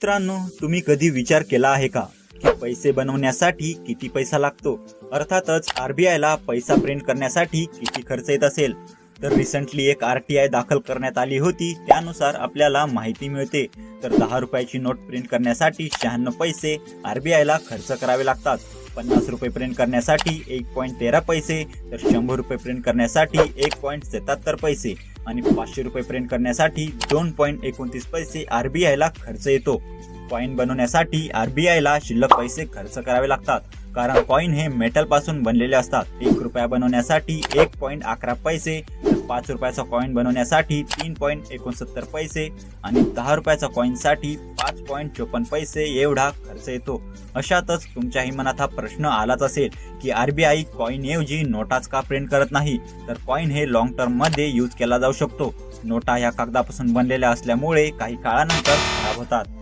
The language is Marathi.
मित्रांनो, तुम्ही कधी विचार केला आहे का की पैसे बनवण्यासाठी किती पैसा लागतो? अर्थातच आरबीआयला पैसा प्रिंट करण्यासाठी किती खर्च येत असेल. तर रिसेंटली एक आरटीआय दाखल करण्यात आली होती. त्यानुसार आपल्याला माहिती मिळते तर 10 रुपयाची नोट प्रिंट करण्यासाठी 96 पैसे आरबीआयला खर्च करावे लागतात. 50 रुपये प्रिंट करण्यासाठी 1.13 पैसे, तर 100 रुपये प्रिंट करण्यासाठी 1.77 पैसे आणि 500 रुपये प्रिंट करण्यासाठी 2.29 पैसे आरबीआयला खर्च येतो. कॉइन बनवण्यासाठी आरबीआयला शिल्लक पैसे खर्च करावे लागतात, कारण कॉइन हे मेटल पासून बनलेले असतात. 1 रुपया बनवण्यासाठी 1.11 पैसे, 5 रुपयाचा कॉइन बनवण्यासाठी 3.69 पैसे आणि 10 रुपयाचा कॉइन साठी 5.54 पैसे एवढा खर्च येतो. अशातच तुमच्याही मनात हा प्रश्न आलाच असेल की आरबीआय कॉइन ऐवजी नोटाच का प्रिंट करत नाही? तर कॉइन हे लॉंग टर्म मध्ये यूज केला जाऊ शकतो. नोटा ह्या कागदापासून बनलेल्या असल्यामुळे काही काळानंतर खराब होतात.